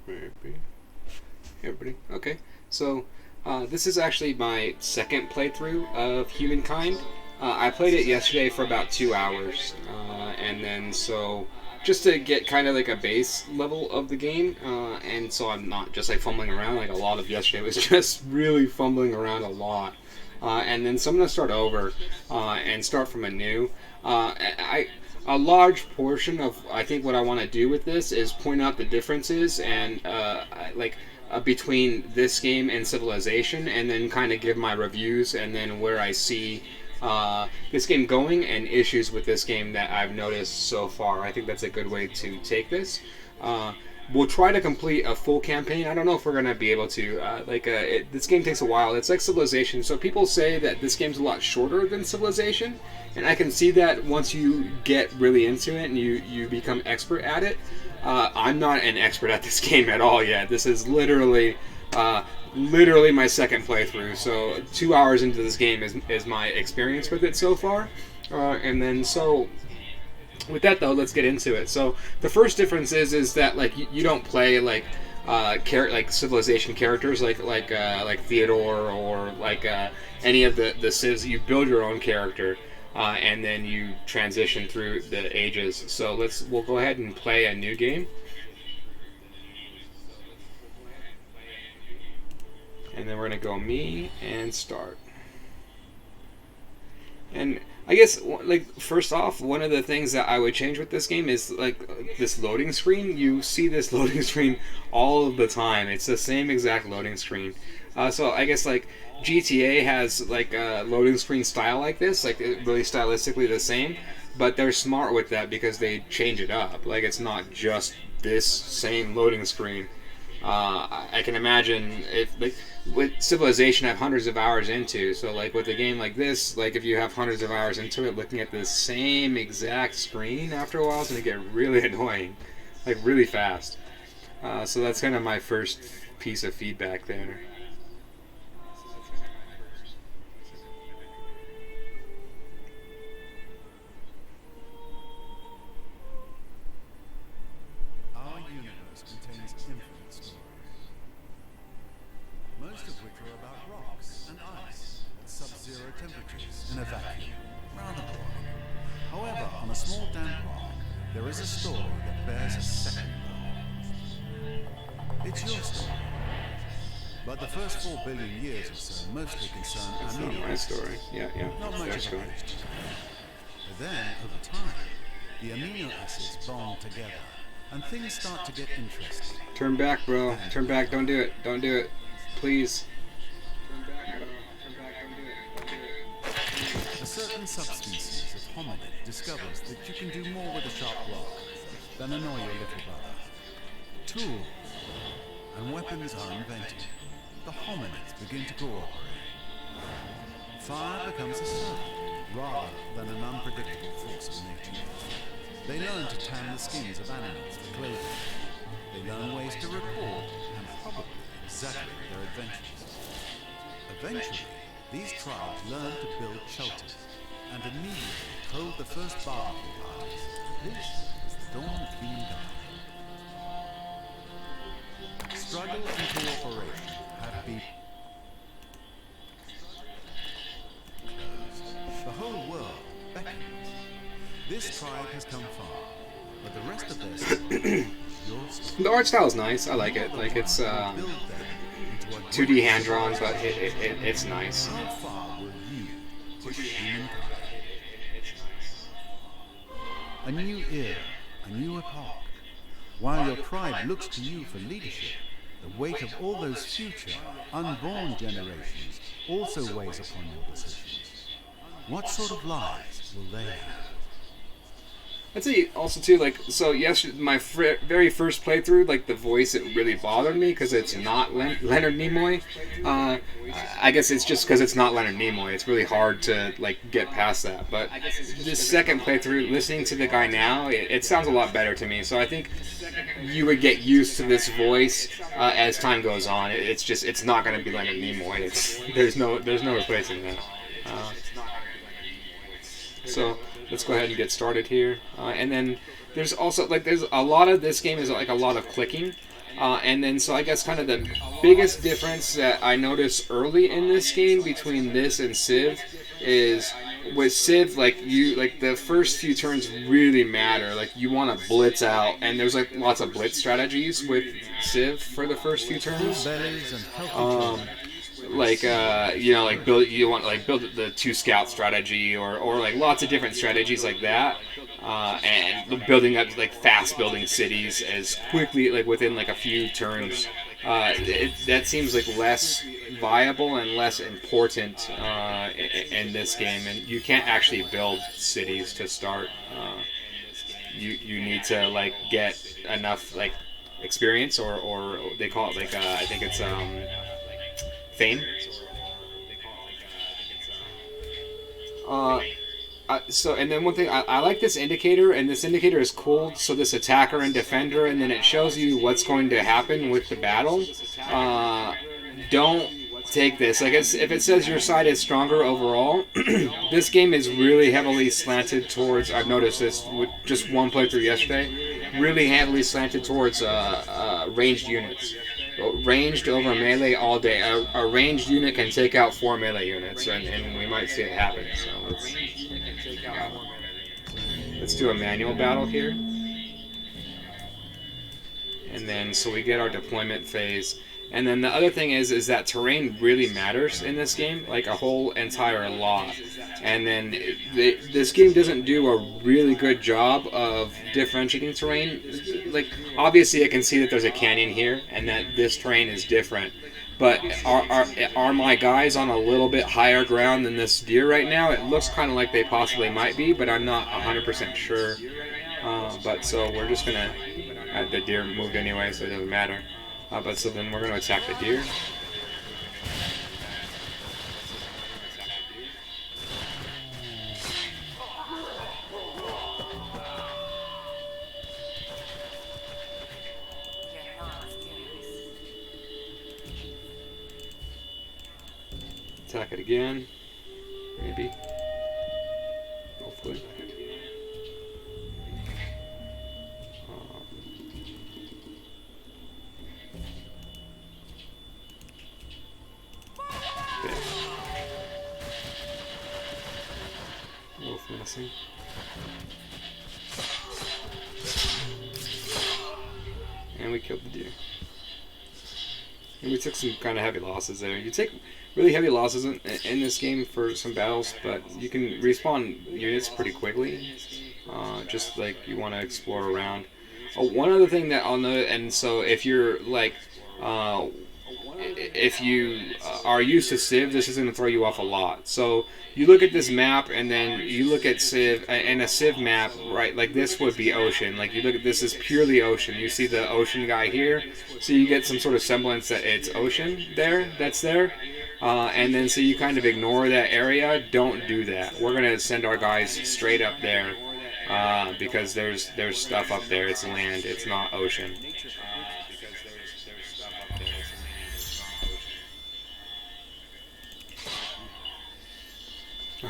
Maybe. Hey everybody. Okay, so this is actually my second playthrough of Humankind. I played it yesterday for about 2 hours, and then so just to get kind of like a base level of the game, and so I'm not just like fumbling around like a lot of yesterday was just really fumbling around a lot. And then so I'm gonna start over and start from anew. I a large portion of I think what I want to do with this is point out the differences and between this game and Civilization, and then kind of give my reviews and then where I see this game going and issues with this game that I've noticed so far. I think that's a good way to take this. We'll try to complete a full campaign. I don't know if we're gonna be able to. This game takes a while. It's like Civilization, so people say that this game's a lot shorter than Civilization, and I can see that once you get really into it and you become expert at it. I'm not an expert at this game at all yet. This is literally my second playthrough. So 2 hours into this game is my experience with it so far, and then so. With that though, let's get into it. So the first difference is that like you don't play like like Civilization characters like Theodore or like any of the civs. You build your own character and then you transition through the ages. So we'll go ahead and play a new game. And then we're gonna go me and start. And I guess, like, first off, one of the things that I would change with this game is, like, this loading screen. You see this loading screen all of the time. It's the same exact loading screen. So I guess, like, GTA has, like, a loading screen style like this, like, really stylistically the same, but they're smart with that because they change it up. Like, it's not just this same loading screen. I can imagine if like with Civilization I have hundreds of hours into, so like with a game like this, like if you have hundreds of hours into it, looking at the same exact screen after a while is going to get really annoying, like really fast. So that's kind of my first piece of feedback there. Our universe contains infinite stories, most of which are about rocks and ice at sub-zero temperatures in a vacuum. Rather boring. However, on a small damp rock, there is a story that bears a second life. It's your story. But the first 4 billion years or so mostly concern That's amino not my acids. story. Yeah, Not much that's of cool. a history. But then, over time, the amino acids bond together, and things start to get interesting. Turn back, bro. Turn back. Don't do it. Don't do it. Please. A certain subspecies of hominid discovers that you can do more with a sharp rock than annoy your little brother. Tools and weapons are invented. The hominids begin to cooperate. Fire becomes a servant rather than an unpredictable force of nature. They learn to tan the skins of animals for clothing. They learn ways to record and probably exaggerate their adventures. Eventually, these tribes learn to build shelters and immediately hold the first barbecue parties. This is the dawn of humankind. Struggle and cooperation have been closed. The whole world beckons. This tribe has come far, but the rest of their story, your story. The art style is nice. I like it. Like it's Build them into a 2D great hand drawn, story. but it's nice. How far will you push humankind? A new era, a new epoch. While your tribe looks to you for leadership, the weight of all those future, unborn generations also weighs upon your decisions. What sort of lives will they have? I'd say also too, like, so yes, my very first playthrough, like the voice, it really bothered me because it's not Leonard Nimoy. I guess it's just because it's not Leonard Nimoy. It's really hard to like get past that. But this second playthrough, listening to the guy now, it sounds a lot better to me. So I think you would get used to this voice as time goes on. It's not going to be Leonard Nimoy. There's no replacing that. So let's go ahead and get started here. And then there's also there's a lot of this game is like a lot of clicking. And then, so I guess kind of the biggest difference that I noticed early in this game between this and Civ is with Civ, like the first few turns really matter. Like you want to blitz out, and there's like lots of blitz strategies with Civ for the first few turns. Berries and healthy Um, like like build the two scout strategy, or like lots of different strategies like that, and building up like fast building cities as quickly, like within like a few turns. That seems like less viable and less important in this game, and you can't actually build cities to start. You need to like get enough like experience, or they call it like I think it's fame. Uh, and then one thing I like this indicator, and this indicator is cool. So this attacker and defender, and then it shows you what's going to happen with the battle. Don't take this. Like if it says your side is stronger overall, this game is really heavily slanted towards. I've noticed this with just one playthrough yesterday. Really heavily slanted towards ranged units. Ranged over melee all day. A ranged unit can take out 4 melee units, and we might see it happen. So let's do a manual battle here. And then, so we get our deployment phase. And then the other thing is that terrain really matters in this game, like a whole entire lot. And then this game doesn't do a really good job of differentiating terrain. Like, obviously I can see that there's a canyon here and that this terrain is different. But are my guys on a little bit higher ground than this deer right now? It looks kind of like they possibly might be, but I'm not 100% sure. But so we're just going to... the deer moved anyway, so it doesn't matter. But so then we're going to attack the deer. Attack it again. Maybe. Hopefully. Wolf missing. And we killed the deer. And we took some kind of heavy losses there. You take really heavy losses in this game for some battles, but you can respawn units pretty quickly. Just like you want to explore around. One other thing that I'll note, and so if you're like, if you are used to Civ, this is going to throw you off a lot. So you look at this map, and then you look at Civ, and a Civ map, right? Like this would be ocean. Like you look at this is purely ocean. You see the ocean guy here, so you get some sort of semblance that it's ocean there. That's there. And then so you kind of ignore that area. Don't do that. We're gonna send our guys straight up there because there's stuff up there. It's land. It's not ocean.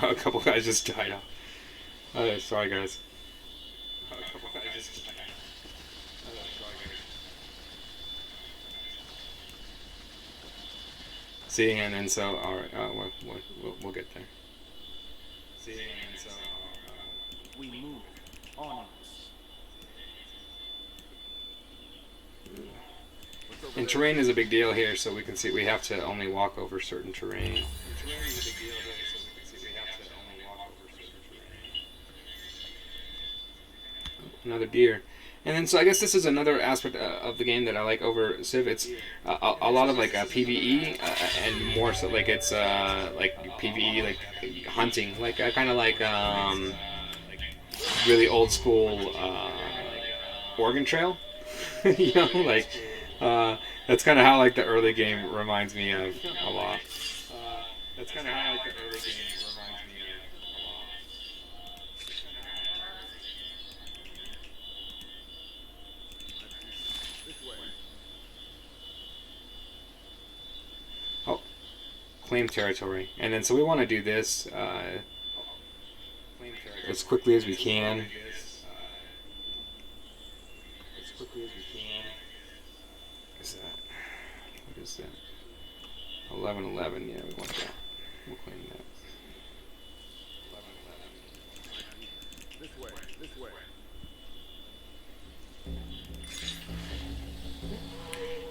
A couple guys just died off. Oh, sorry guys. See, and then so, alright, we'll get there. See, and so, we move on. And terrain is a big deal here, so we can see we have to only walk over certain terrain. Another deer. And then, so I guess this is another aspect of the game that I like over Civ. It's a lot of like PvE and more so like it's like PvE, like hunting, like kind of like really old school Oregon Trail. You know, like that's kind of how like the early game reminds me of a lot. That's kind of how like the early game reminds me of a lot. Oh, claim territory, and then so we want to do this as quickly as we can. is that? What is that? 1111. Yeah, we want that. We'll claim that. This way, this way.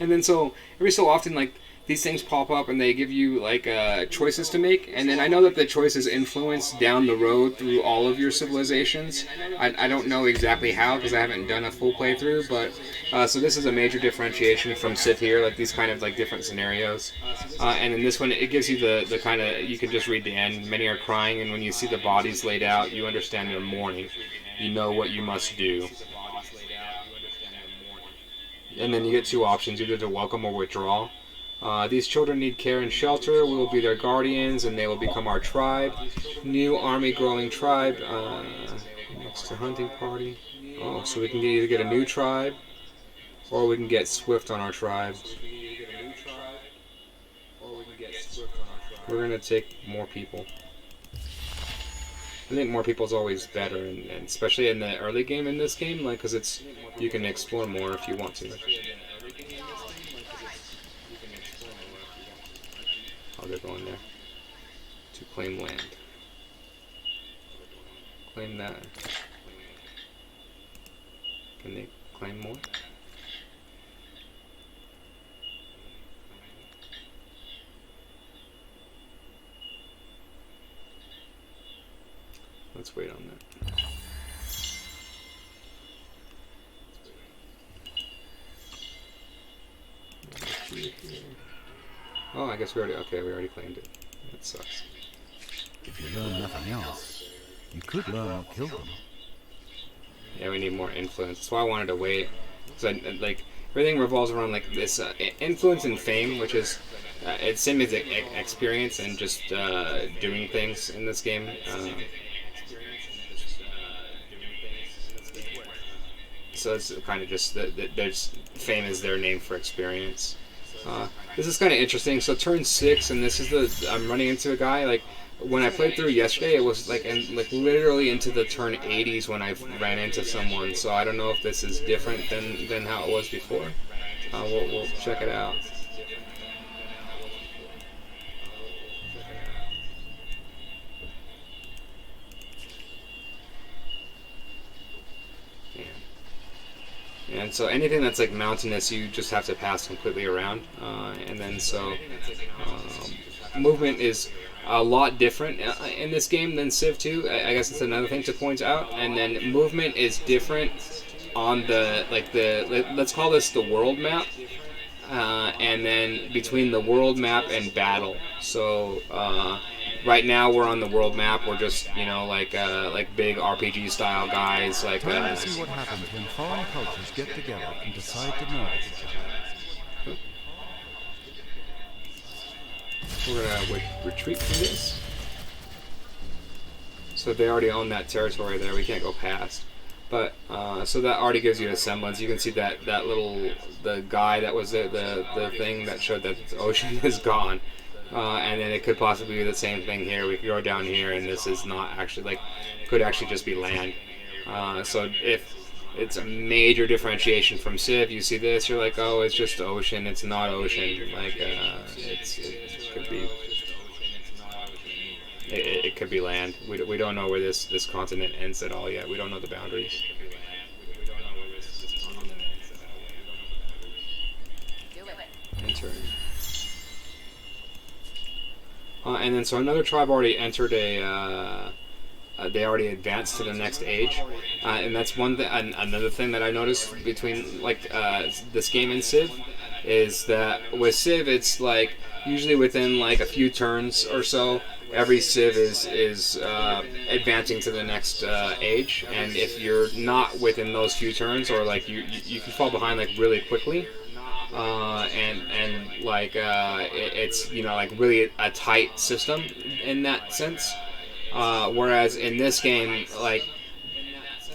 And then so every so often, like these things pop up and they give you like choices to make. And then I know that the choices influence down the road through all of your civilizations. I don't know exactly how because I haven't done a full playthrough, but so this is a major differentiation from Civ here, like these kind of like different scenarios. And in this one, it gives you the kind of, you can just read the end. Many are crying, and when you see the bodies laid out, you understand their mourning. You know what you must do. And then you get two options, either to welcome or withdraw. These children need care and shelter. We will be their guardians, and they will become our tribe. New army growing tribe. Next to hunting party. Oh, so we can either get a new tribe, or we can get Swift on our tribe. We're gonna take more people. I think more people is always better, and especially in the early game in this game, like, because it's, you can explore more if you want to. Oh, they're going there to claim land. Claim that. Can they claim more? Let's wait on that. Oh, I guess we already claimed it. That sucks. If you learn nothing else, you could learn what killed them. Yeah, we need more influence. That's why I wanted to wait. Because like everything revolves around like this influence and fame, which is it's same as experience and just doing things in this game. So it's kind of just there's fame is their name for experience. This is kind of interesting. So turn 6, and this is I'm running into a guy like. When I played through yesterday, it was like literally into the turn 80s when I ran into someone. So I don't know if this is different than how it was before. We'll check it out. And so anything that's like mountainous, you just have to pass completely around. And then so movement is a lot different in this game than Civ 2. I guess it's another thing to point out. And then movement is different on let's call this the world map. And then between the world map and battle. So right now we're on the world map. We're just like big RPG style guys. Try to see what happens when foreign cultures get together and decide to murder each other. We're gonna retreat from this. So they already own that territory there. We can't go past. But so that already gives you a semblance. You can see that the guy that was the thing that showed that the ocean is gone. And then it could possibly be the same thing here. We could go down here, and this is not actually could actually just be land. So if it's a major differentiation from Civ, you see this, you're like, oh, it's just ocean. It's not ocean. Like it could be. It could be land. We don't know where this continent ends at all yet. We don't know the boundaries. Enter. And then so another tribe already entered they already advanced to the next age, and that's another thing that I noticed between this game and Civ is that with Civ it's like usually within like a few turns or so every Civ is advancing to the next age, and if you're not within those few turns or like you can fall behind like really quickly. It's like really a tight system in that sense. Whereas in this game, like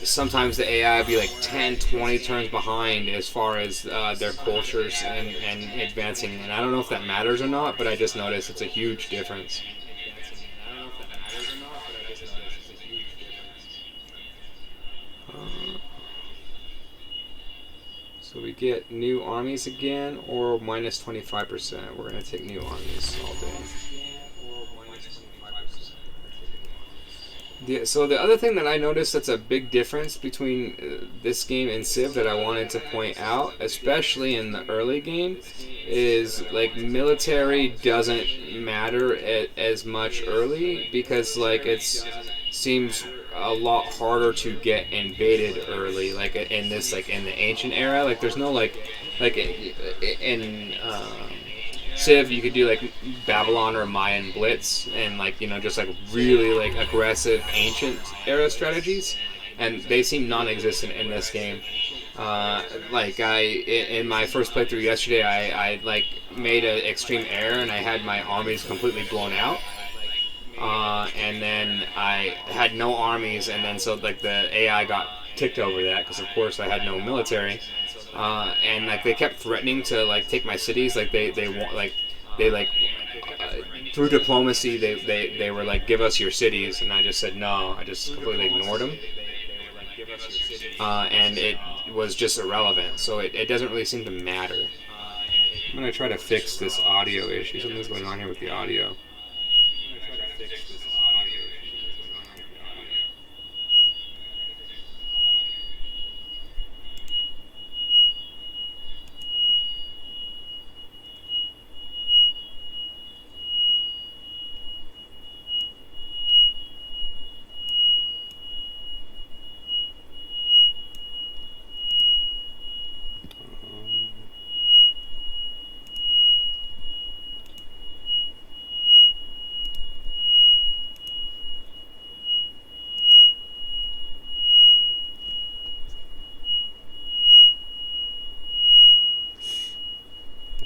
sometimes the AI will be like 10, 20 turns behind as far as their cultures and advancing. And I don't know if that matters or not, but I just noticed it's a huge difference. So So we get new armies again, or minus 25%. We're going to take new armies all day. So the other thing that I noticed that's a big difference between this game and Civ that I wanted to point out, especially in the early game, is like military doesn't matter as much early because like it's seems a lot harder to get invaded early. Like in this like in the ancient era, like there's no like in Civ, you could do like Babylon or Mayan Blitz, and like just like really like aggressive ancient era strategies, and they seem non-existent in this game. Like in my first playthrough yesterday, I like made an extreme error and I had my armies completely blown out. And then I had no armies, and then so like the AI got ticked over that because of course I had no military. And like they kept threatening to like take my cities. Like they want they like through diplomacy they were like give us your cities, and I just said no. I just completely ignored them, and it was just irrelevant. So it doesn't really seem to matter. I'm gonna try to fix this audio issue. Something's going on here with the audio.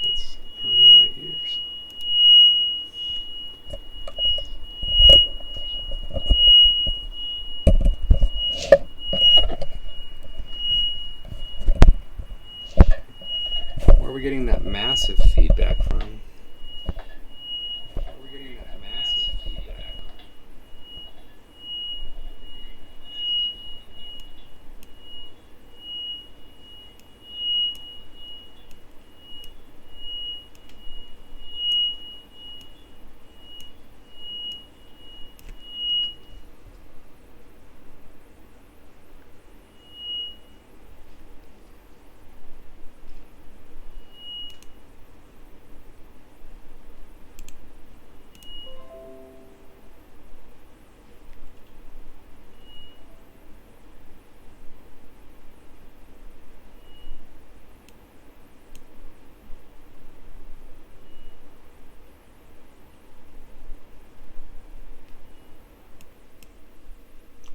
That's hurting my ears. Where are we getting that massive feedback from?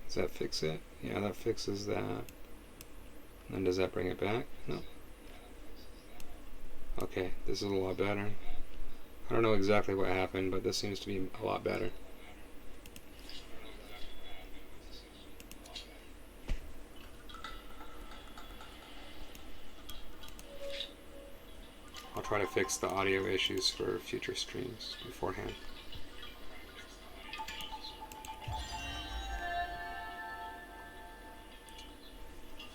Does that fix it? Yeah, that fixes that. And does that bring it back? No. Okay, this is a lot better. I don't know exactly what happened, but this seems to be a lot better. I'll try to fix the audio issues for future streams beforehand.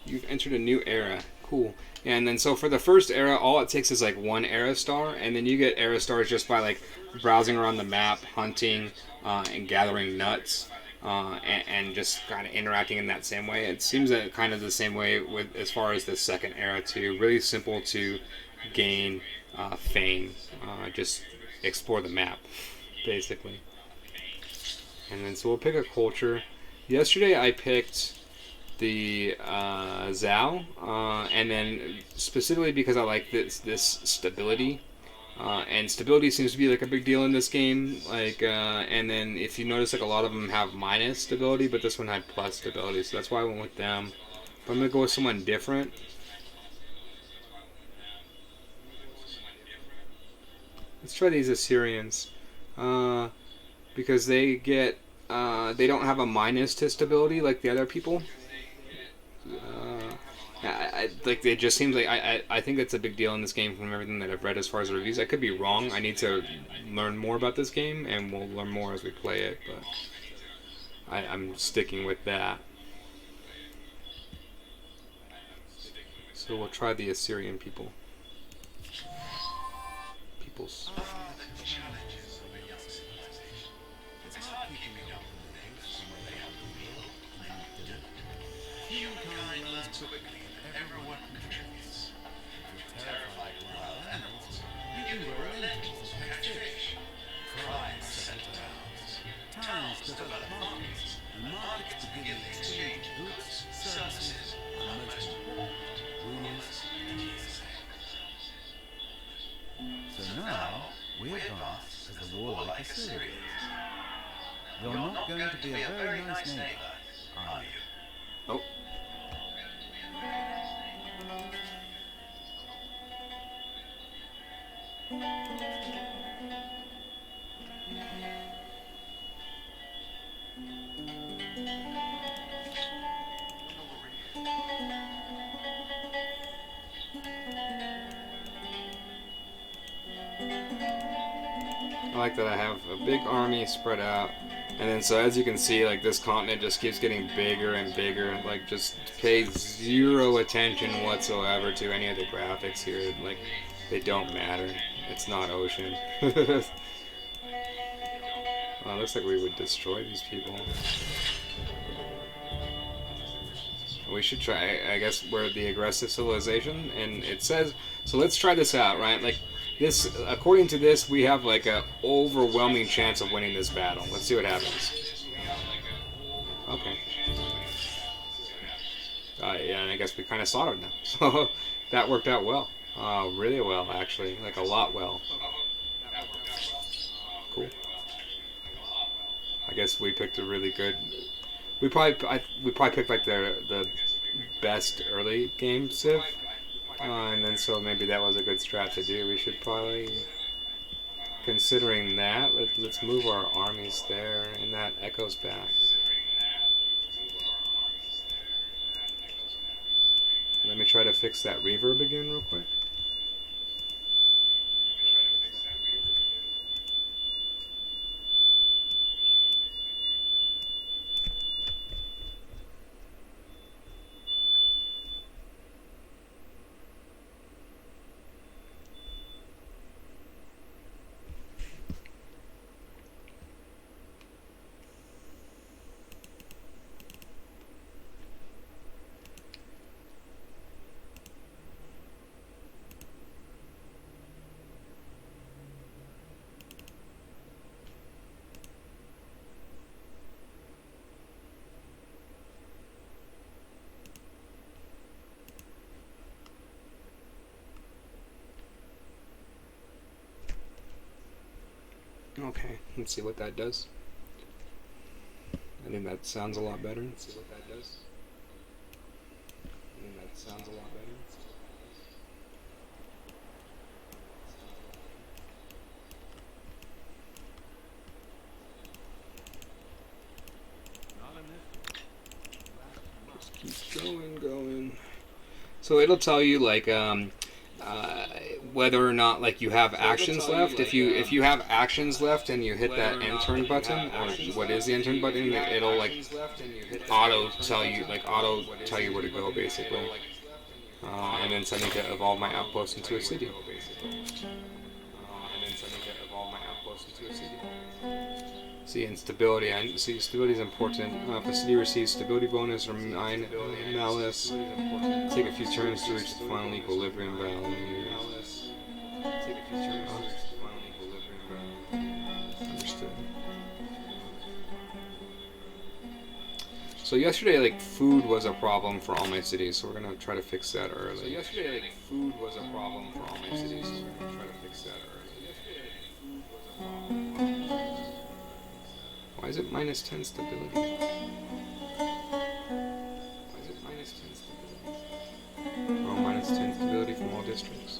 You've entered a new era. Cool. And then so for the first era, all it takes is like one era star, and then you get era stars just by like browsing around the map, hunting, and gathering nuts, and just kind of interacting in that same way. It seems that kind of the same way with as far as the second era too. Really simple to gain fame. Just explore the map, basically. And then so we'll pick a culture. Yesterday I picked the Zhao, and then specifically because I like this stability, and stability seems to be like a big deal in this game. Like, and then if you notice, like a lot of them have minus stability, but this one had plus stability, so that's why I went with them. But I'm gonna go with someone different. Let's try these Assyrians, because they get they don't have a minus to stability like the other people. Like it just seems like I think that's a big deal in this game from everything that I've read as far as the reviews. I could be wrong. I need to learn more about this game, and we'll learn more as we play it. But I'm sticking with that. So we'll try the Assyrian peoples. Humankind learns quickly that everyone contributes. If you're terrified of wild animals, you can grow lentils or catch fish. Crimes settle towns. Towns develop markets, and markets begin the exchange of goods, services, and most important, rules and TSA. So now, we advance as the warlike Assyrians. You're not going to be a very nice neighbor, are you? Oh. I like that I have a big army spread out, and then so as you can see, like this continent just keeps getting bigger and bigger. Like just pay zero attention whatsoever to any of the graphics here. Like they don't matter. It's not ocean. Well, it looks like we would destroy these people. We should try. I guess we're the aggressive civilization, and it says so. Let's try this out, right? Like. This, according to this, we have like a overwhelming chance of winning this battle. Let's see what happens. Okay. Yeah, and I guess we kind of slaughtered them. So that worked out well. Really well, actually. Like a lot well. Cool. I guess we picked a really good. We probably picked like the best early game civ. And then so maybe that was a good strat to do. We should probably, considering that, let's move our armies there, and that echoes back. Let me try to fix that reverb again real quick. Okay, let's see what that does. I think that sounds a lot better. Let's see what that does. I think that sounds a lot better. Just keep going. So it'll tell you like whether or not like you have actions left. If you have actions left and you hit that enter button, or what is the enter button, it'll like auto tell you where to go basically. And then send me to evolve my outpost into a city. See, and stability. I see stability is important. If a city receives stability bonus or 9 malice, take a few turns to reach the final equilibrium value. Understood. So yesterday, like, food was a problem for all my cities, so we're gonna try to fix that early. Why is it minus 10 stability? Oh, minus 10 stability from all districts.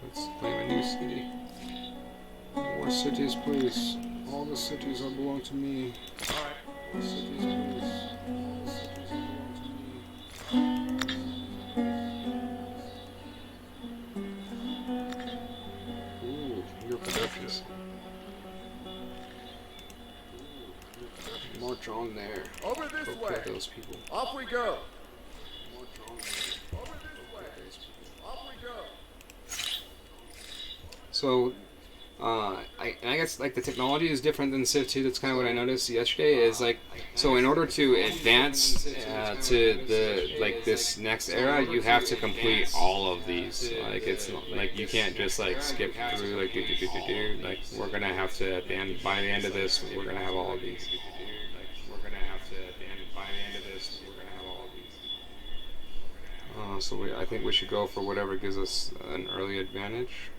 Let's claim a new city. More cities, please. All the cities that belong to me. Alright. More cities, please. All the cities that belong to me. drawn there. Over this Go way. kill those people. Off we go. More drawn there. Over this way. Those people. Off we go. So, I guess like the technology is different than Civ 2. That's kind of what I noticed yesterday. Is like, so in order to advance to the like this next era, you have to complete all of these. Like it's not, like you can't just like skip through like do. Like we're gonna have to at the end by the end of this, we're gonna have all of these. We're gonna have to at the end by the end of this, we're gonna have all of these. So I think we should go for whatever gives us an early advantage.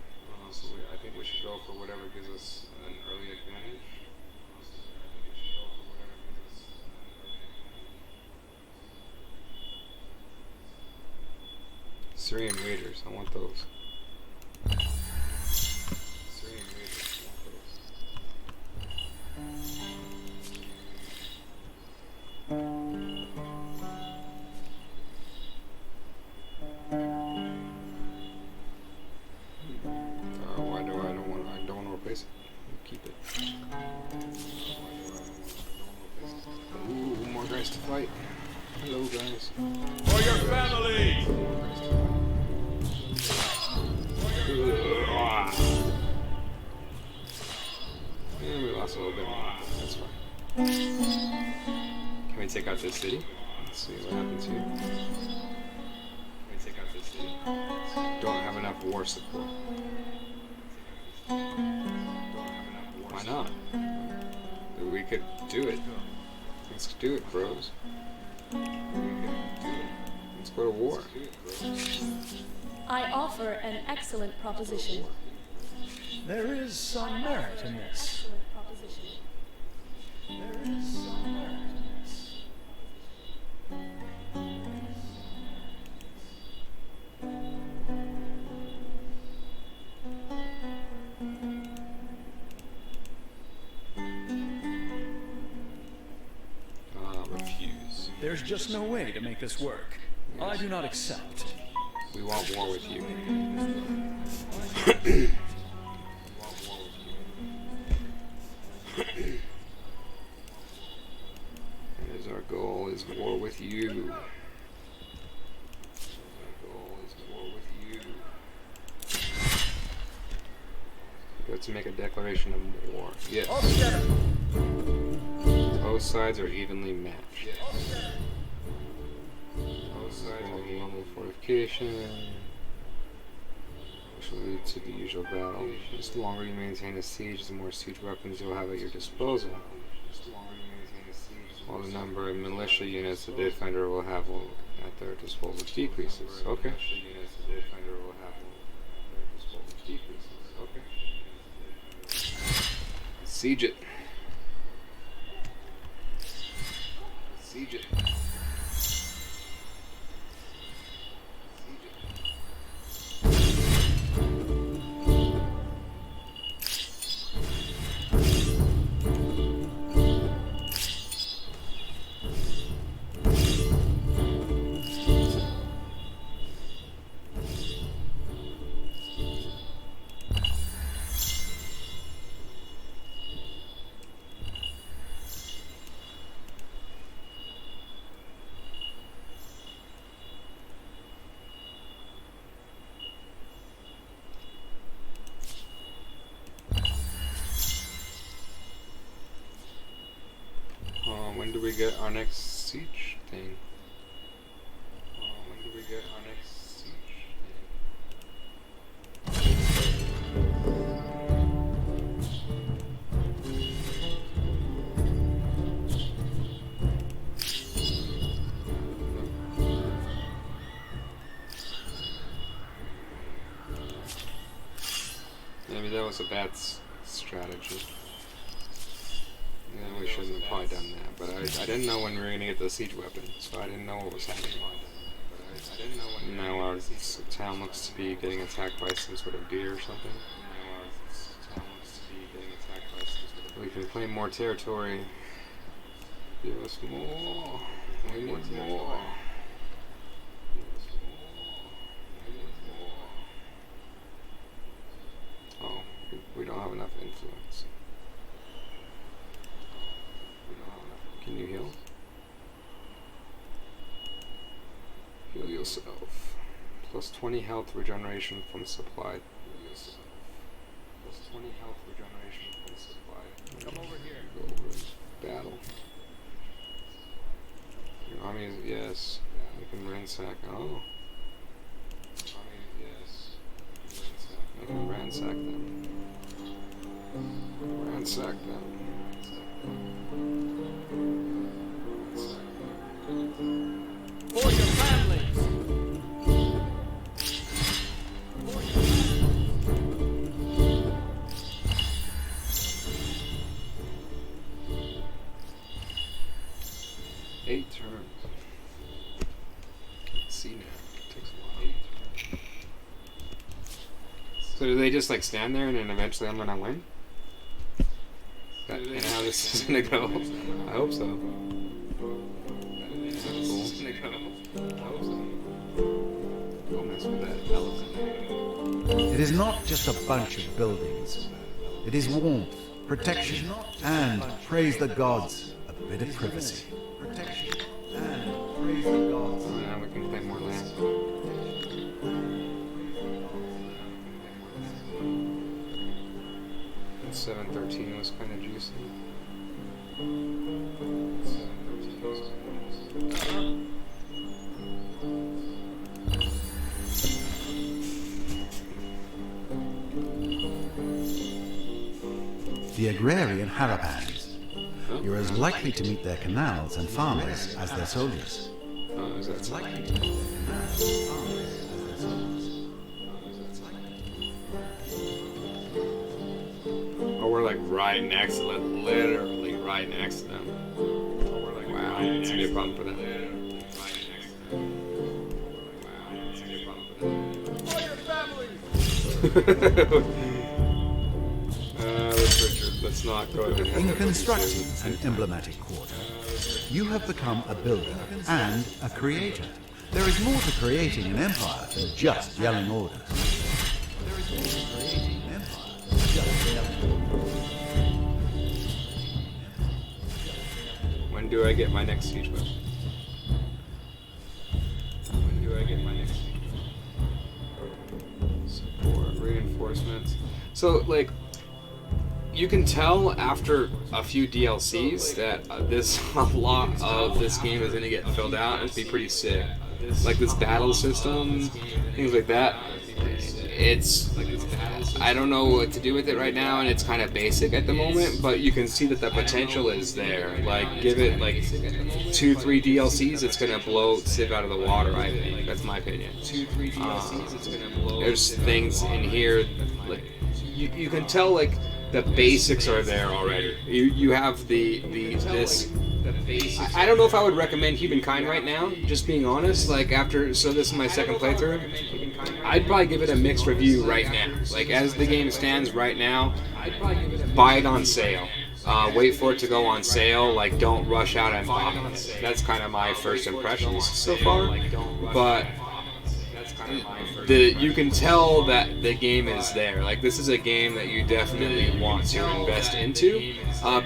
I think we should go for whatever gives us an early advantage. Syrian raiders, I want those. Syrian raiders, I want those. Why do I don't want to replace it? Keep it. Ooh, more guys to fight. Hello guys. For your family. Yeah, we lost a little bit more. That's fine. Can we take out this city? Let's see what happens here. Can we take out this city? Don't have enough war support. Why not? We could do it. Let's do it, bros. Let's go to war. I offer an excellent proposition. There is some merit in this. Excellent proposition. There is some merit in this. Refuse. There's just no way to make this work. I do not accept. We want war with you. That is our goal, is war with you. Our goal is war with you. We have to make a declaration of war. Yes. Both sides are evenly matched. Both sides are evenly fortification. Which will lead to the usual battle. Just the longer you maintain a siege, the more siege weapons you'll have at your disposal. While the number of militia units the defender will have at their disposal decreases. Okay. Siege it. Siege it. When do we get our next siege thing? When do we get our next siege thing? Maybe that was a bad strategy. Yeah, we shouldn't have probably done that, but I didn't know when we were going to get the siege weapon, so I didn't know what was happening. Now our town looks to be getting attacked by some sort of deer or something. We can claim more territory. Give us more. We need more. Oh, we don't have enough influence. Can yourself. Plus 20 health regeneration from supply. Plus 20 health regeneration from supply. Come over here. Go over this battle. Your army is, yes. You can ransack. Oh. Army, yes. You can ransack them. Ransack them. For your families. Eight turns. Let's see now. It takes a while. So do they just like stand there and then eventually I'm gonna win? And how this is gonna go? I hope so. That's cool. I hope so. Don't mess with that elephant. It is not just a bunch of buildings. It is warmth, protection, and, praise the gods, a bit of privacy. Protection, and, praise the gods. Oh, now we can play more land. 713 was kind of juicy. 713 was kind of juicy. The agrarian Harapans. You're as likely to meet their canals and farmers as their soldiers. Oh, is that Likely something? to meet their canals and farmers as their soldiers. Oh, we're like right next to them, literally right next to them. Wow, it's a good problem for them. Wow, it's a good problem for them. For your families. Let's not go to In constructing an emblematic quarter, you have become a builder and a creator. There is more to creating an empire than just yelling orders. There is more to creating an empire than just yelling orders. When do I get my next siege weapon? When do I get my next siege weapon? Support, reinforcements. So, like, you can tell after a few DLCs that a lot of this game is going to get filled out and it's be pretty sick. Like this battle system, things like that. I don't know what to do with it right now, and it's kind of basic at the moment, but you can see that the potential is there. Like, give it like 2-3 DLCs, it's going to blow Civ out of the water, I think. That's my opinion. There's things in here, like, you can tell, like, the basics are there already. You have this. I don't know if I would recommend Humankind right now. Just being honest, like so this is my second playthrough. I'd probably give it a mixed review right now. Like as the game stands right now, buy it on sale. Wait for it to go on sale. Like don't rush out and buy it. That's kind of my first impressions so far. But you can tell that the game is there. Like this is a game that you definitely want to invest into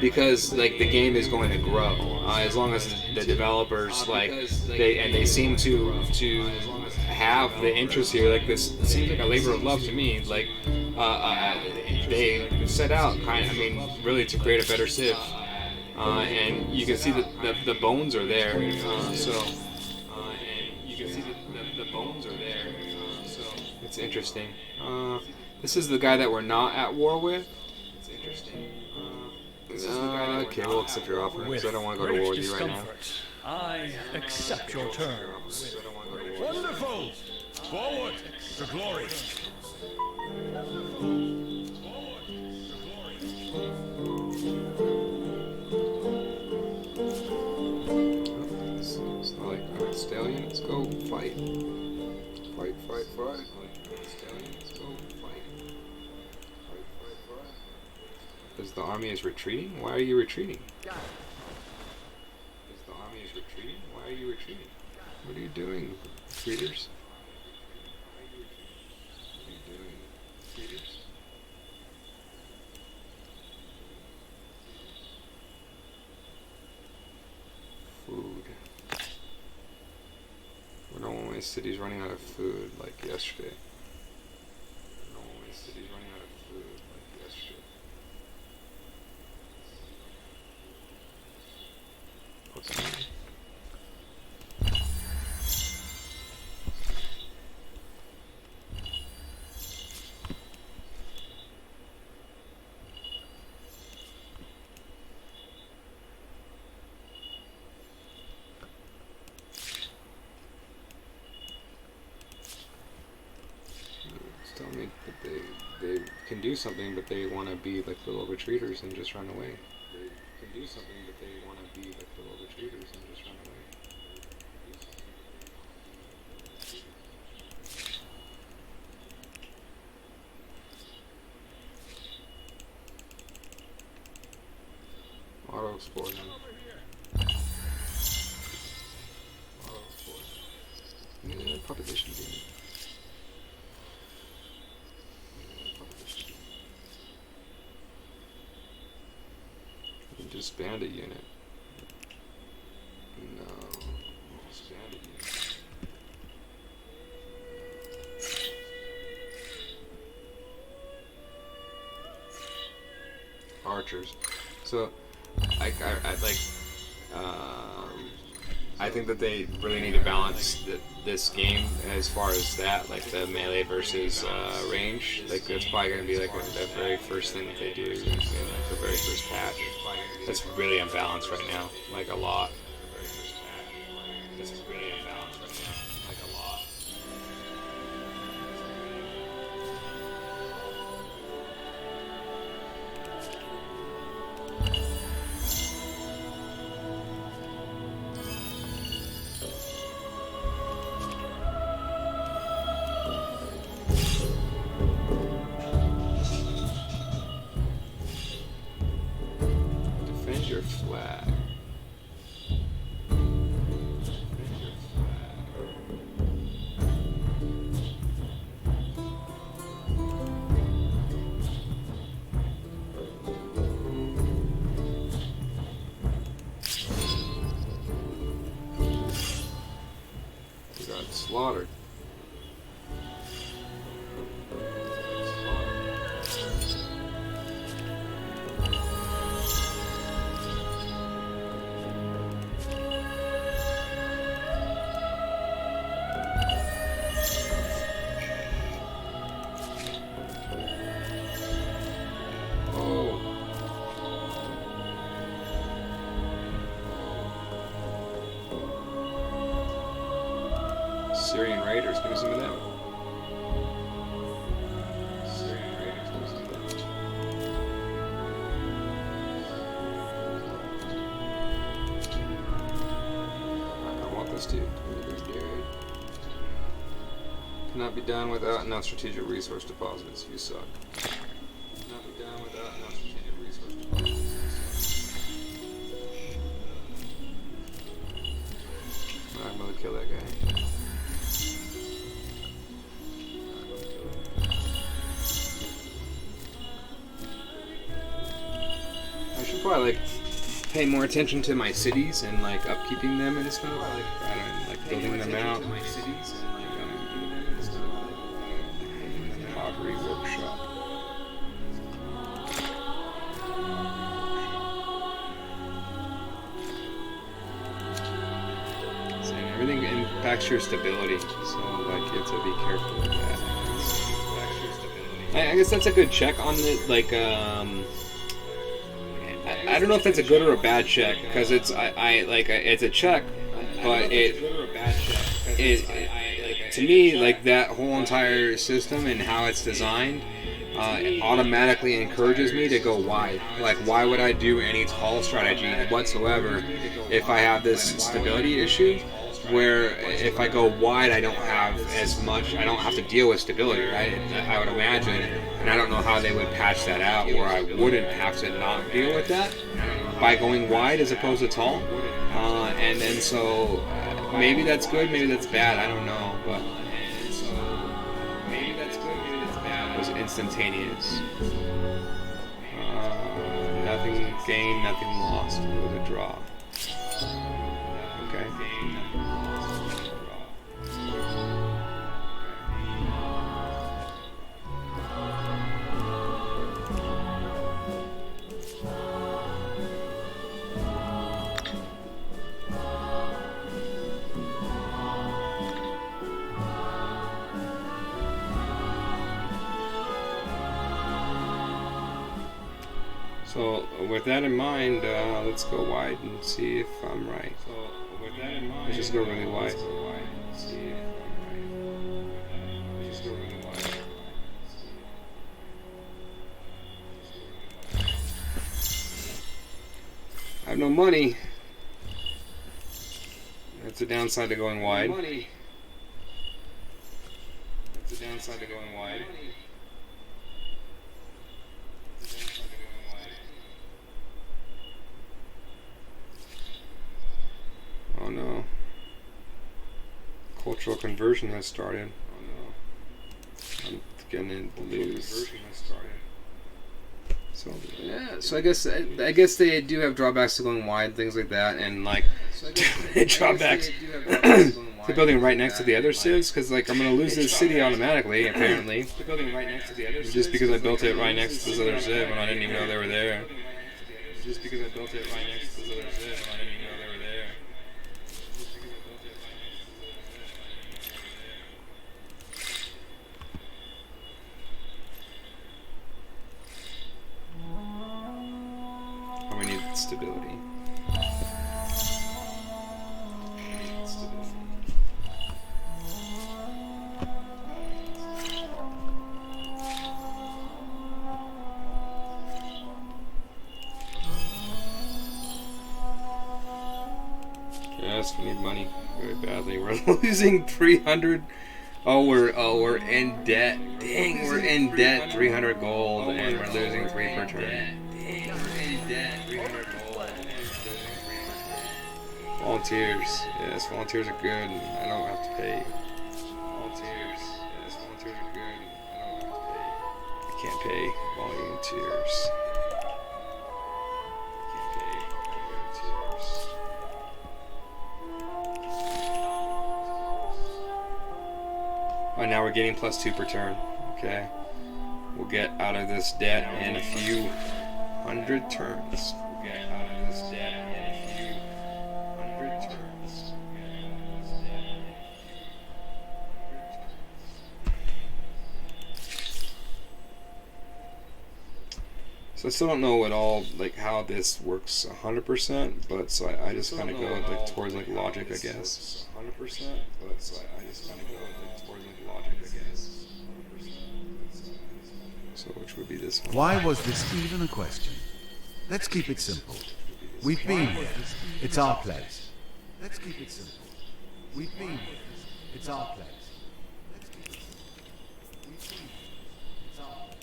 because like the game is going to grow as long as the developers they seem to have the interest here. Like this seems like a labor of love to me. Like they set out really to create a better Civ, and you can see that the bones are there. And you can see that the bones are there. It's interesting. This is the guy that we're not at war with. It's interesting. Okay, we'll accept your offer because I don't want to go to war with you right now. I accept your terms. Wonderful. Forward to glory. It's not like stallion. Let's go fight. Fight. Because the army is retreating? Why are you retreating? Because the army is retreating? Why are you retreating? What are you doing, retreaters? What are you doing, retreaters? Food. We don't my city's running out of food like yesterday. No, my city's running out of food like yesterday. What's that? Tell me that they can do something, but they want to be like little retreaters and just run away. They can do something, but they want to be like little retreaters and just run away. Auto explore them. Auto explore. Yeah, population gain. Disband a unit. No. Disband a unit. Archers. So, I like. I think that they really need to balance this game as far as that, like the melee versus range. Like that's probably going to be like the very first thing that they do, in, like the very first patch. That's really unbalanced right now, like a lot. That's really unbalanced right now, like a lot. Defend your flag. Defend your flag. We got slaughtered. Syrian Raiders, give me some of them. Syrian Raiders, give me some of them. I want this dude. Cannot be done without enough strategic resource deposits. You suck. Cannot be done without enough strategic resource deposits. I'm gonna kill that guy. I should probably like pay more attention to my cities and like upkeeping them and stuff. Like I don't like building them out. My cities and like upkeeping them and stuff. Pottery workshop. So everything impacts your stability, so like you have to be careful with that. I guess that's a good check on the like. I don't know if that's a good or a bad check because it's it's a check, but it to me like that whole entire system and how it's designed it automatically encourages me to go wide. Like why would I do any tall strategy whatsoever if I have this stability issue? Where if I go wide, I don't have as much. I don't have to deal with stability, right? I would imagine, and I don't know how they would patch that out, where I wouldn't have to not deal with that by going wide as opposed to tall. And then so maybe that's good, maybe that's bad. I don't know, but maybe that's good, maybe that's bad. It was instantaneous. Nothing gained, nothing lost. It was a draw. Okay. So with that in mind, let's go wide and see if I'm right. So with that in mind, let's just go really wide. Let's go wide and see if I'm right. Let's just go really wide. I have no money. That's a downside to going wide. That's a downside to going wide. Oh no. Cultural conversion has started. Oh no. I'm gonna lose. So yeah, so I guess they do have drawbacks to going wide, things like that, and like drawbacks to building right next to the other civs, because like I'm gonna lose this city automatically, apparently. Just because I built it right next to this other civ and I didn't even know they were there. Just because I built it right next to this other civ and I didn't even know they were there. We need stability. Yes, we need money very badly. We're losing 300. Oh, we're in debt. Dang, we're in debt. 300 gold, and we're losing 3 per turn. Volunteers. Yes, volunteers are good. I don't have to pay. Volunteers. Yes, volunteers are good. I don't have to pay. I can't pay volunteers. Oh, now we're getting +2 per turn. Okay. We'll get out of this debt in a few hundred turns. We'll get out of this debt in a few hundred turns. So I still don't know at all like how this works 100%, but so I just kind of go like towards like logic, I guess. 100%, but so I just kind of go like towards like logic, I guess. So which would be this one? Why was this even a question? Let's keep it simple. We've been here. It's our place. Let's keep it simple. We've been here. It's our place. Let's keep it simple. We've been here. It's our place.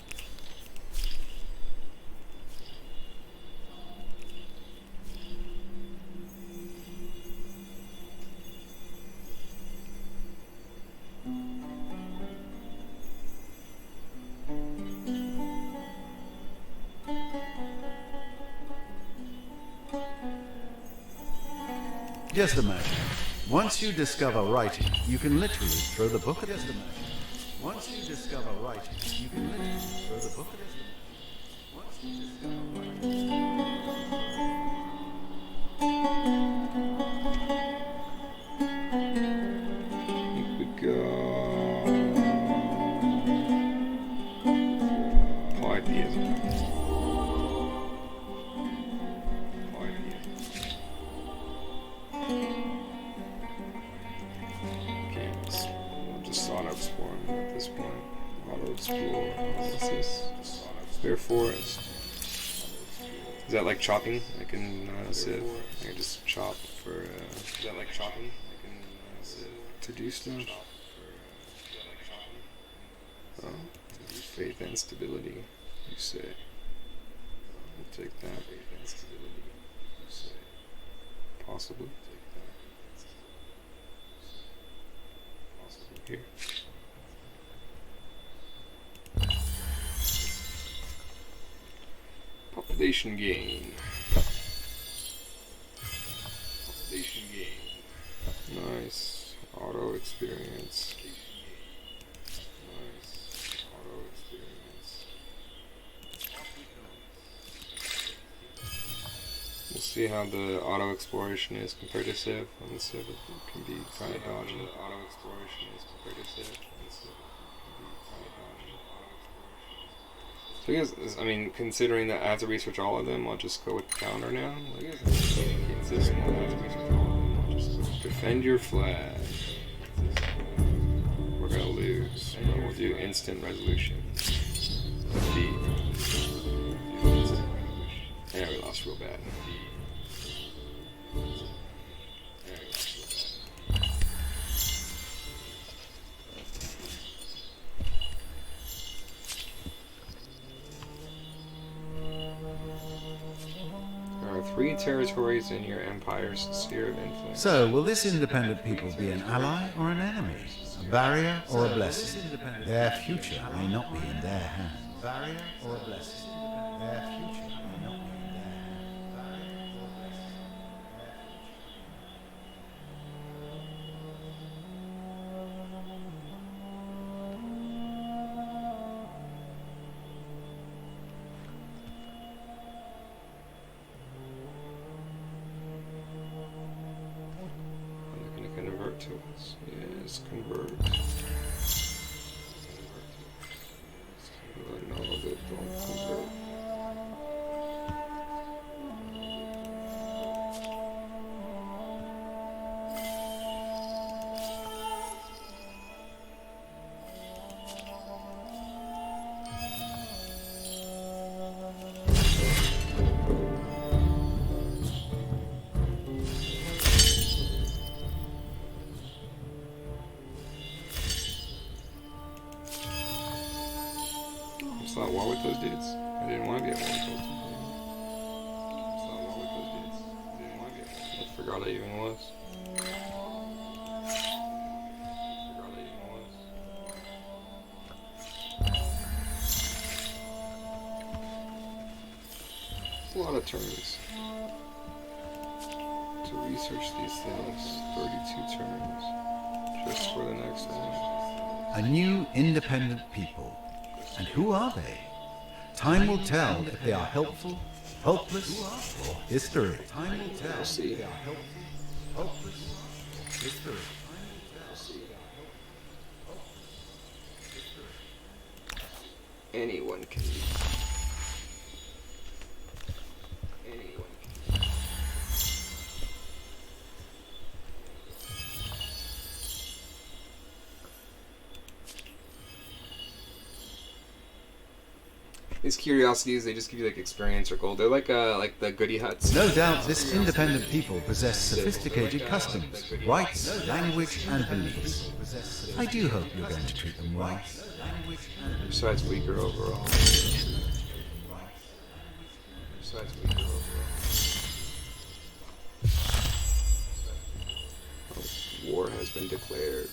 Just imagine. Once you discover writing, you can literally throw the book at us. Once you discover writing, you can literally throw the book at us. Once you discover writing. Here we go. Polytheism. Okay, we'll just auto-explore at this point. Auto-explore. What's this? Clear forest. Is that like chopping? I can Civ. I can just chop for. Is that like chopping? I can Civ. To do stuff. Oh, faith and stability. You say. We'll take that. Faith and stability. You say. Possibly. Here. Population gain. Population gain. Nice. Auto experience. Nice. Auto experience. We'll see how the auto exploration is compared to Civ. On the Civ, it can be kind of dodgy. Auto exploration is compared to Civ. So I guess, I mean, considering that I have to research all of them, I'll just go with the counter now. Like, it's this one, I have to research all of them. I'll just go. Defend your flag. We're gonna lose. And we'll do instant resolution. Defeat. Yeah, we lost real bad. There are 3 territories in your empire's sphere of influence. So, will this independent people be an ally or an enemy? A barrier or a blessing? Their future may not be in their hands. Barrier or a blessing? Their future may not be in their hands. Barrier or a blessing? Are they going to convert to us? Yes, convert. No, they don't convert. It's not war with those dudes. I didn't want to be at war with those dudes. It's not war with those dudes. I didn't want to be at war. I forgot I even was. A lot of turns to research these things. 32 turns just for the next one. A new independent people. And who are they? Time will tell if they are helpful, helpless, or history. Time will tell if they are helpful, helpless, history. Anyone can. Anyone can. These curiosities, they just give you like experience or gold. They're like the goody huts. No doubt this independent people possess sophisticated customs, rights, language, and beliefs. I do hope you're going to treat them right. Besides weaker overall. Besides weaker overall. Oh, war has been declared.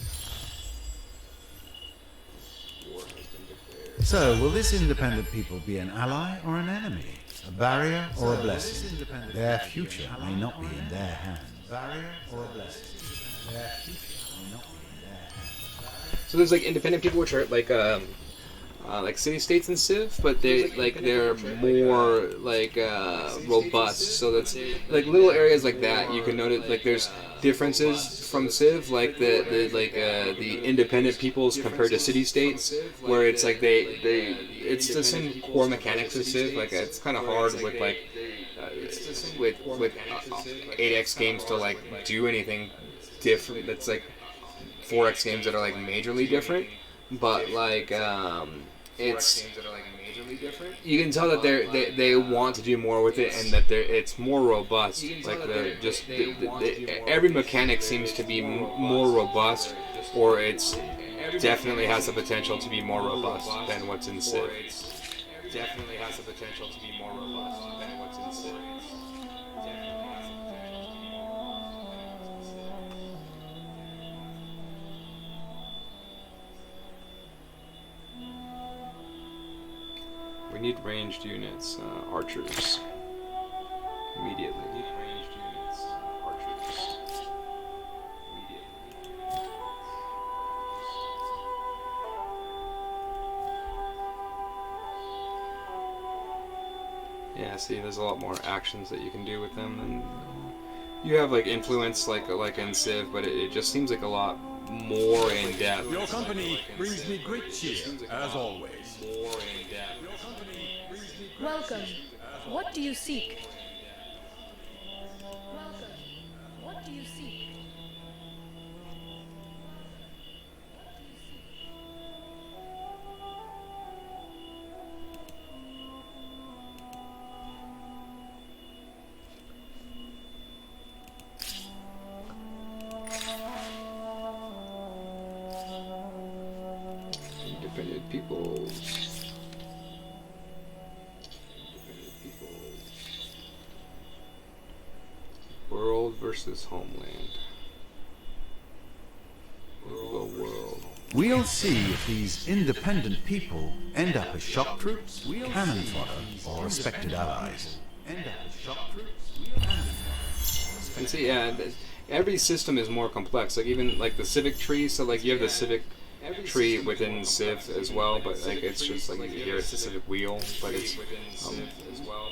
War has been declared. So, will this independent people be an ally or an enemy? A barrier or a blessing? Their future may not be in their hands. Barrier or a blessing? Their future may not be in their hands. So there's like independent people which are like city states and Civ, but they're more like robust. So that's like little areas like that you can notice like there's differences from Civ, like the independent peoples compared to city states, where it's like it's the same core mechanics as Civ. Like it's kind of hard with like with 8x games to like do anything different. That's like 4x games that are like majorly different, but like it's you can tell that they want to do more with it and that it's more robust. Like every mechanic seems to be more robust, or it's definitely has the potential to be more robust than what's in Civ. Definitely has the potential to be more robust than what's in Civ. We need ranged units, archers. Immediately. We need ranged units, archers. Immediately. Yeah, see, there's a lot more actions that you can do with them, and you have like influence, like in Civ, but it just seems like a lot more in depth. Your company brings me great cheer, as always. More in depth. Welcome. What do you seek? Welcome. What do you seek? Independent peoples. World versus homeland. The world. We'll see if these independent people end up as shock troops, cannon fodder, or respected allies. And see, yeah, every system is more complex. Like even like the civic tree. So like you have the civic tree within Civ as well, but like it's just like here it's a civic wheel, but it's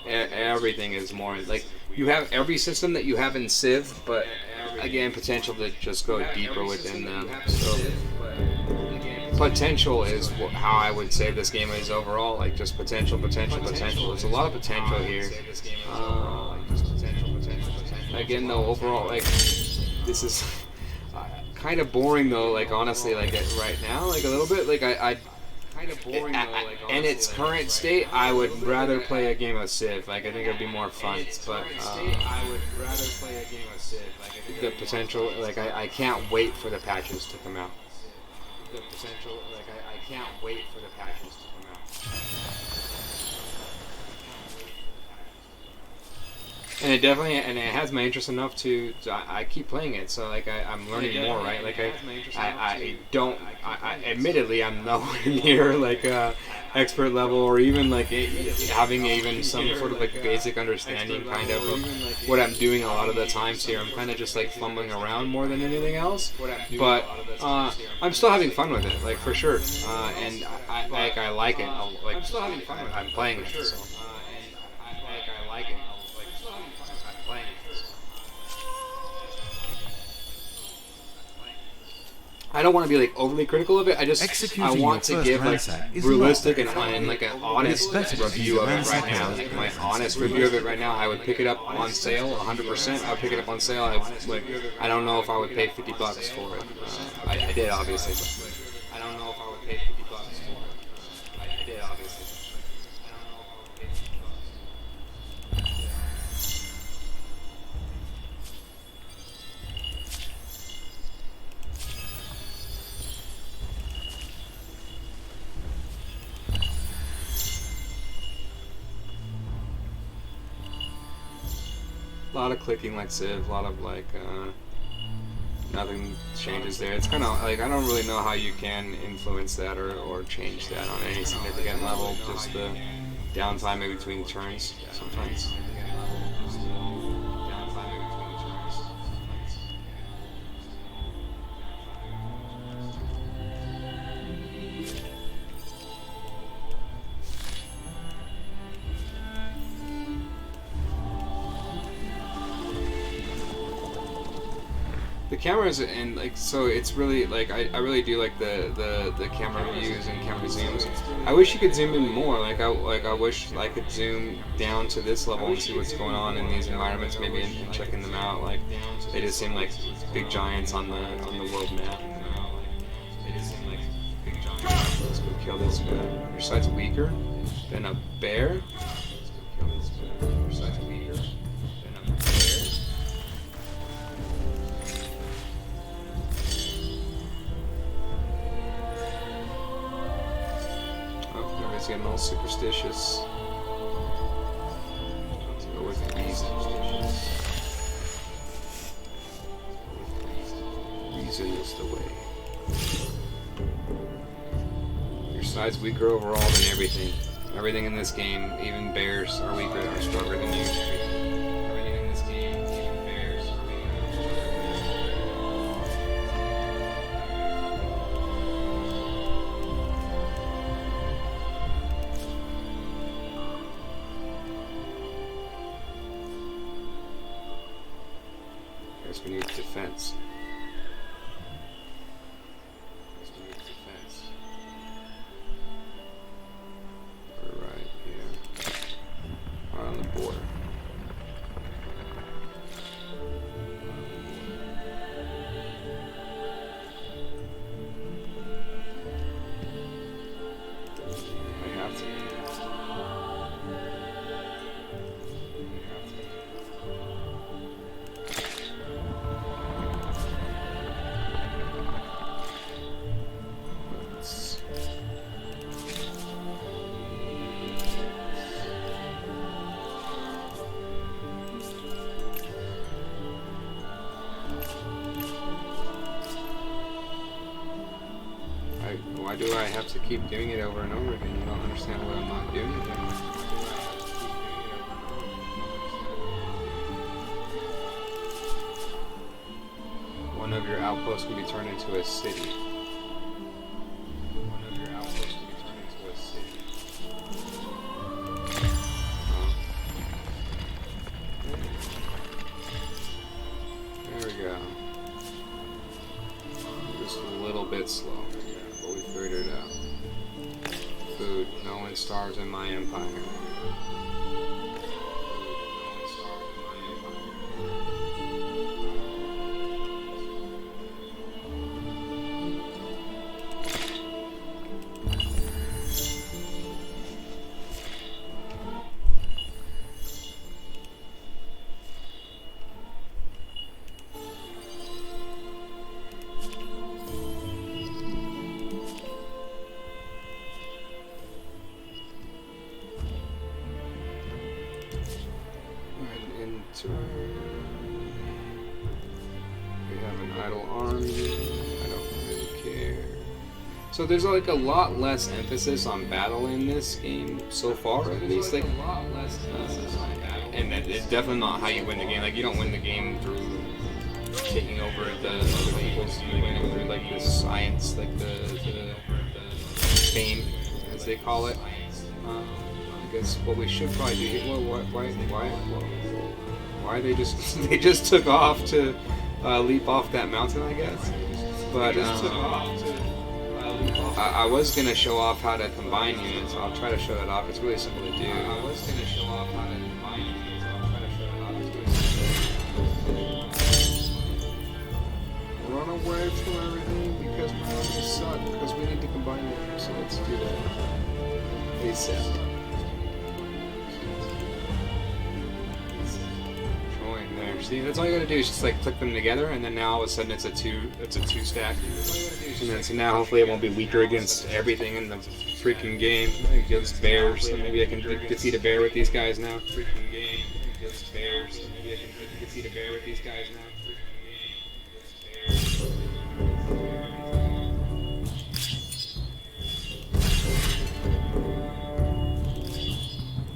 everything is more like you have every system that you have in Civ, but again potential to just go deeper within them. So potential is how I would say this game is overall. Like just potential. There's a lot of potential here. Again, though, overall, like this is kind of boring though. Like honestly, like right now, like a little bit. Like I kind of boring though. Like in its current state, I would rather play a game of Civ. Like I think it'd be more fun. But I would rather play a game of Civ. Like I think the potential. Like I can't wait for the patches to come out. The potential. Like I can't wait for the patches to come out. And it definitely, and it has my interest enough to I keep playing it, so like I'm learning more, right? Like I don't, admittedly I'm nowhere near like expert level or even like having even some sort of like basic understanding kind of what I'm doing a lot of the times here. I'm kind of just like fumbling around more than anything else, but I'm still having fun with it, like for sure, and I like it. I'm still having fun with it. I'm playing it, so. I like it. I don't want to be like overly critical of it. I want to give like realistic and like an honest review of it right now. Like my honest review of it right now, I would pick it up on sale 100%. I would pick it up on sale. I don't know if I would pay $50 for it. I did obviously, but I don't know if I would pay $50 for it. I did obviously. A lot of clicking like Civ, a lot of like nothing changes there. It's kind of like I don't really know how you can influence that or change that on any significant level. Just the downtime in between turns sometimes. The cameras and like so it's really like I really do like the camera views and camera zooms. I wish you could zoom in more. Like I wish I could zoom down to this level and see what's going on in these environments, maybe and checking them out. Like they just seem like big giants on the world map. They just seem like big giants. Let's go kill this guy. Your side's weaker than a bear. Let's go kill this guy. Your side's weaker than a bear. Everybody's getting all superstitious. Let's go with reason. Reason is the way. Your side's weaker overall than everything. Everything in this game, even bears, are weaker, are stronger than you. Everything in this game, even bears, are weaker, are stronger than you. Guess we need defense. do I have to keep doing it over and over again? You don't understand what I'm not doing here. One of your outposts can be turned into a city. One of your outposts can be turned into a city. There we go. Just a little bit slow, but we figured it out. Food. No one starves in my empire. We have an idle army. I don't really care. So there's like a lot less emphasis on battle in this game so far, at least. Like a lot less emphasis on battle, and it's definitely not how you win the game. Like you don't win the game through taking over the other people's. You win it through like the science, like the fame, as they call it. I guess what we should probably do here. Well, why they just took off to leap off that mountain, I guess. But I was gonna show off how to combine units. I'll try to show that off. It's really simple to do. I was gonna show off how to combine units. I'll try to show that off. It's really simple. Run away from everything because my armies suck. Because we need to combine them. So let's do that. ASAP. See, that's all you gotta do is just like click them together, and then now all of a sudden it's a two stack. And then so now hopefully it won't be weaker against everything in the freaking game. Against bears, so maybe I can defeat a bear with these guys now. Freaking game against bears, so maybe I can defeat a bear with these guys now.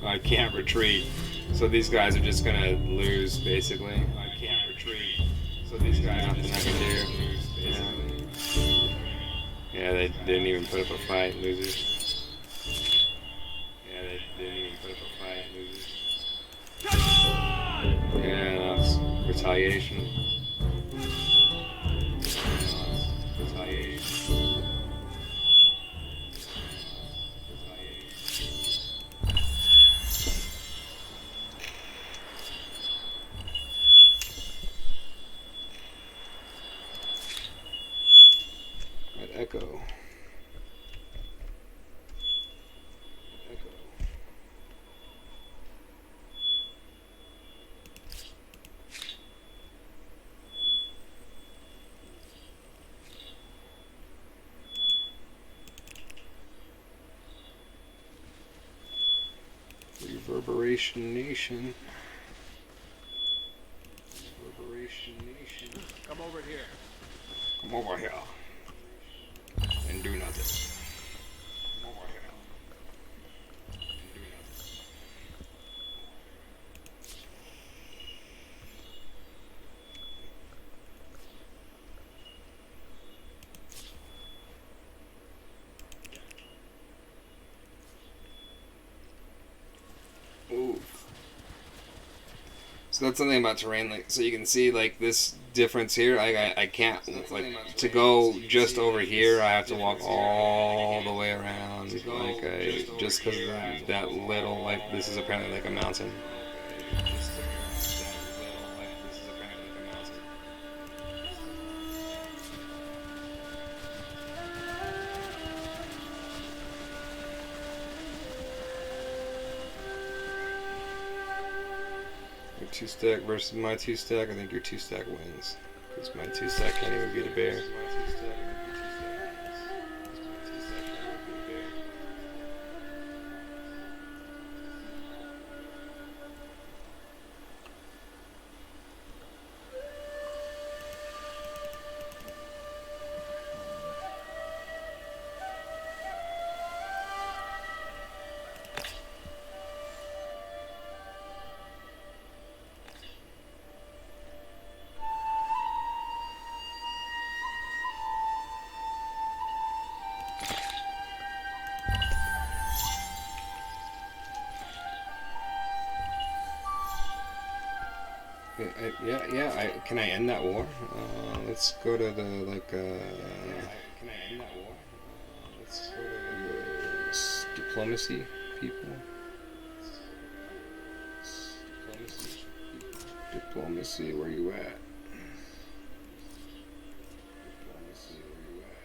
I can't retreat. So these guys are just gonna lose, basically. I can't retreat. So these guys, nothing I can do. Yeah, they didn't even put up a fight, losers. Yeah, they didn't even put up a fight, losers. Come on! Yeah, that's retaliation. Retaliation. Echo. Reverberation Nation. Reverberation Nation. Come over here. Come over here. And do nothing. Come over here. And do nothing. Ooh. So that's something about terrain, like, so you can see like this difference here. I can't, like, to go just over here I have to walk all the way around, like just because of that little, like, this is apparently like a mountain. Your 2-stack versus my 2-stack. I think your 2-stack wins. Because my 2-stack can't even beat a bear. Yeah. Can I end that war? Let's go to the like. Can I end that war? Let's go to the diplomacy people. Diplomacy, where you at? Diplomacy, where you at?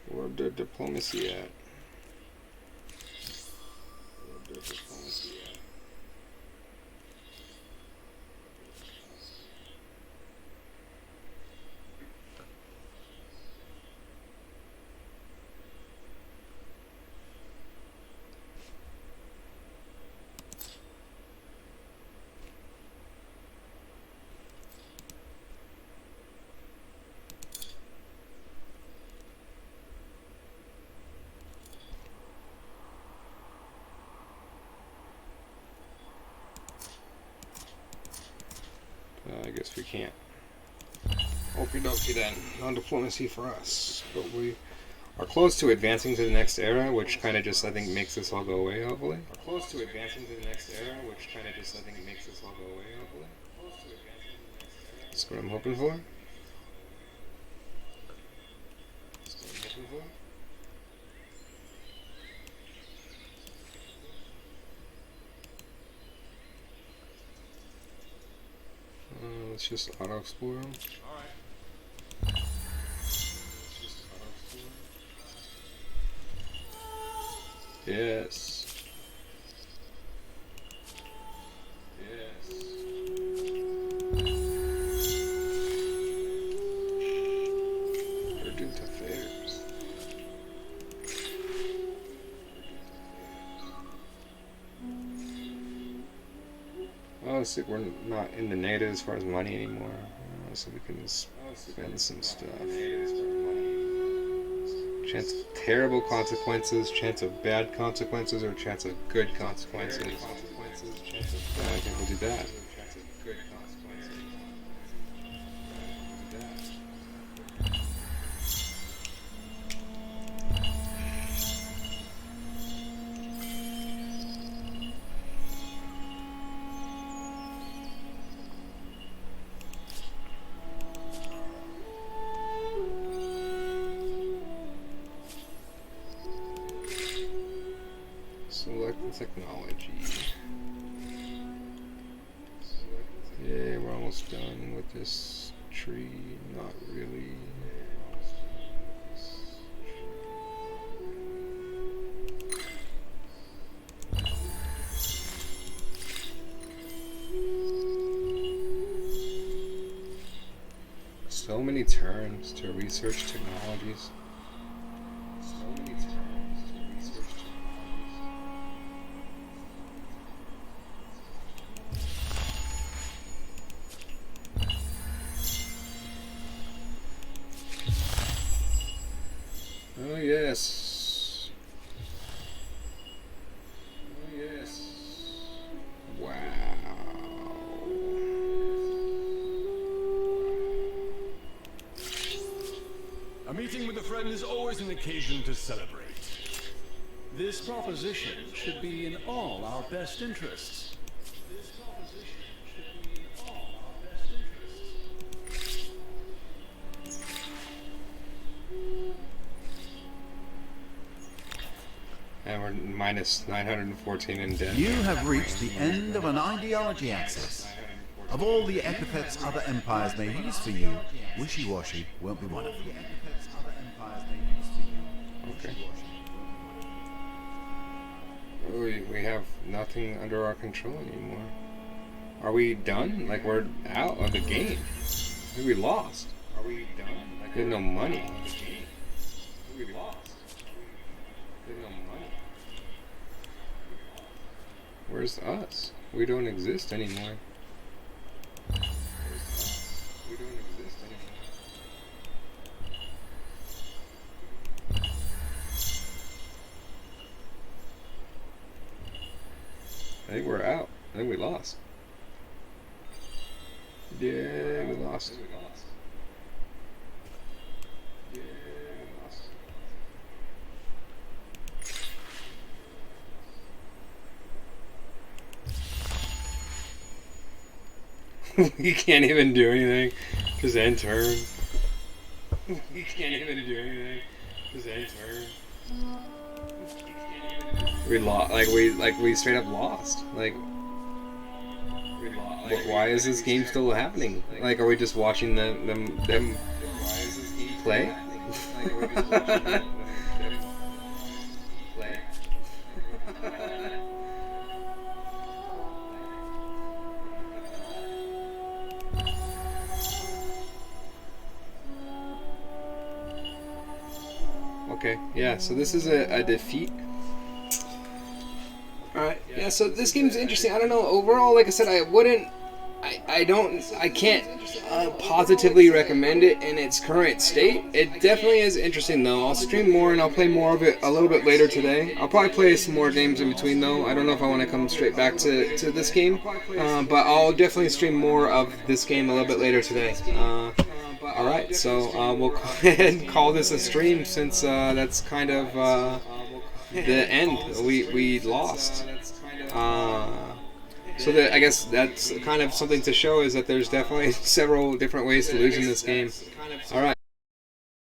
Where the diplomacy at? Where the diplomacy at? I guess we can't. Okie dokie then. No diplomacy for us. But we are close to advancing to the next era, which kind of just, I think, makes this all go away, hopefully. Are close to advancing to the next era, which kind of just, I think, makes this all go away, hopefully. That's what I'm hoping for. That's what I'm hoping for. Let's just auto-explore them. Yes. Yes. Urgent affairs. Oh, see, we're not in the negative as far as money anymore, so we can spend some stuff. Chance of terrible consequences, chance of bad consequences, or chance of good consequences. I think we'll do that. Select the technology. Yeah, we're almost done with this tree. Not really. So many turns to research technologies. So many turns to research technologies. Oh yes. Oh yes. Wow. A meeting with a friend is always an occasion to celebrate. This proposition should be in all our best interests. And we're minus 914 in debt. You have reached the end of an ideology axis. Of all the epithets other empires may use for you, wishy-washy won't be one of them. Okay. We have nothing under our control anymore. Are we done? Like we're out of the game? Maybe we lost. Are we done? Like we have no money. We lost. We have no money. Where's us? We don't exist anymore. Where's us? We don't exist anymore. I think we're out. I think we lost. Yeah, we lost. You can't even do anything. Just end turn. You can't even do anything. Just end turn. We lost. Like we straight up lost. Like, why is this game still happening? Like, are we just watching them play? Okay, yeah, so this is a defeat. Alright, yeah, so this game's interesting. I don't know, overall, like I said, I can't positively recommend it in its current state. It definitely is interesting, though. I'll stream more and I'll play more of it a little bit later today. I'll probably play some more games in between, though. I don't know if I want to come straight back to this game, but I'll definitely stream more of this game a little bit later today. Alright, so we'll go ahead and call this a stream, since that's kind of the end. We lost. So I guess that's kind of something to show, is that there's definitely several different ways to lose in this game. Alright.